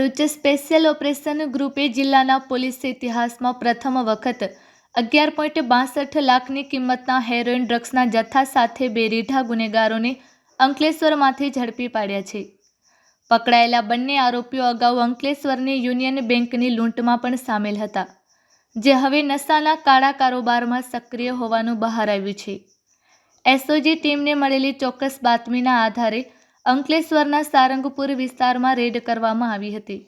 Bharuch special operation ગ્રુપે જિલ્લાના police ઇતિહાસમાં પ્રથમ વખત 11.62 લાખની કિંમતના હેરોઇન ડ્રગ્સના જથ્થા સાથે બે રીઢા ગુનેગારોને અંકલેશ્વરમાંથી ઝડપી પાડ્યા છે. પકડાયેલા બંને આરોપીઓ અગાઉ અંકલેશ્વરની યુનિયન બેંકની લૂંટમાં પણ સામેલ હતા, જે હવે નશાના કાળા કારોબારમાં સક્રિય હોવાનું બહાર આવ્યું છે. એસઓજી ટીમને મળેલી ચોક્કસ બાતમીના આધારે અંકલેશ્વરના સારંગપુર વિસ્તારમાં રેડ કરવામાં આવી હતી.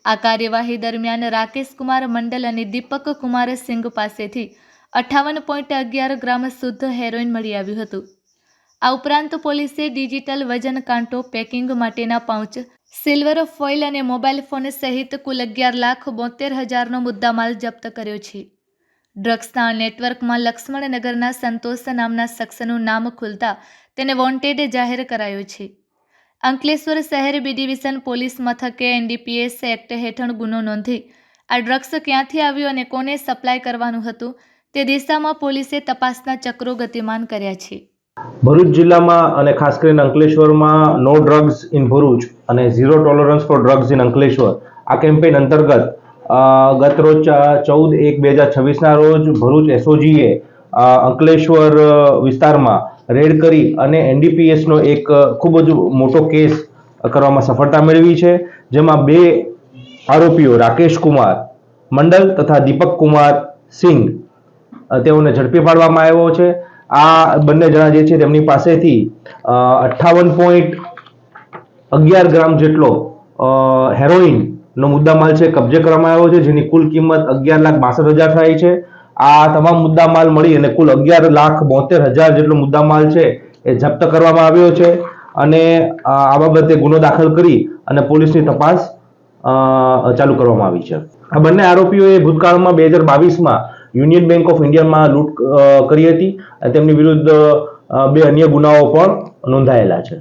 આ કાર્યવાહી દરમિયાન રાકેશ કુમાર મંડલ અને દીપક કુમાર સિંઘ પાસેથી 58.11 ગ્રામ શુદ્ધ હેરોઇન મળી આવ્યું હતું. આ ઉપરાંત પોલીસે ડિજિટલ વજન કાંટો, પેકિંગ માટેના પાઉચ, સિલ્વર ફોઇલ અને મોબાઈલ ફોન સહિત કુલ 11,72,000નો મુદ્દામાલ જપ્ત કર્યો છે. ડ્રગ્સના નેટવર્કમાં લક્ષ્મણનગરના સંતોષ નામના શખ્સનું નામ ખુલતા તેને વોન્ટેડ જાહેર કરાયો છે. અંકલેશ્વર શહેર બી ડિવિઝન પોલીસ મથકે એનડીપીએસ એક્ટ હેઠળ ગુનો નોંધી આ ડ્રગ્સ ક્યાંથી આવ્યું અને કોને સપ્લાય કરવાનું હતું તે દિશામાં પોલીસે તપાસના ચક્રો ગતિમાન કર્યા છે. ભરૂચ જિલ્લામાં અને ખાસ કરીને અંકલેશ્વરમાં નો ડ્રગ્સ ઇન ભરૂચ અને zero tolerance for drugs in Ankleshwar આ કેમ્પેઇન અંતર્ગત ગત રોજ 14/1/2026ના રોજ ભરૂચ એસઓજીએ અંકલેશ્વર વિસ્તારમાં રેડ કરી અને એનડીપીએસનો એક ખૂબ જ મોટો કેસ કરવામાં સફળતા મેળવી છે, જેમાં બે આરોપીઓ રાકેશ કુમાર મંડલ તથા દીપક કુમાર સિંઘ તેઓને ઝડપી પાડવામાં આવ્યો છે. આ બંને જણા જે છે તેમની પાસેથી 58.11 ગ્રામ જેટલો હેરોઇનનો મુદ્દામાલ છે કબજે કરવામાં આવ્યો છે, જેની કુલ કિંમત 11,62,000 થાય છે. આ તમામ મુદ્દામાલ મળી અને કુલ 11,72,000 જેટલો મુદ્દામાલ છે એ જપ્ત કરવામાં આવ્યો છે અને આ બાબતે ગુનો દાખલ કરી અને પોલીસની તપાસ ચાલુ કરવામાં આવી છે. આ બંને આરોપીઓએ ભૂતકાળમાં 2022માં યુનિયન બેંક ઓફ ઇન્ડિયામાં લૂંટ કરી હતી અને તેમની વિરુદ્ધ બે અન્ય ગુનાઓ પણ નોંધાયેલા છે.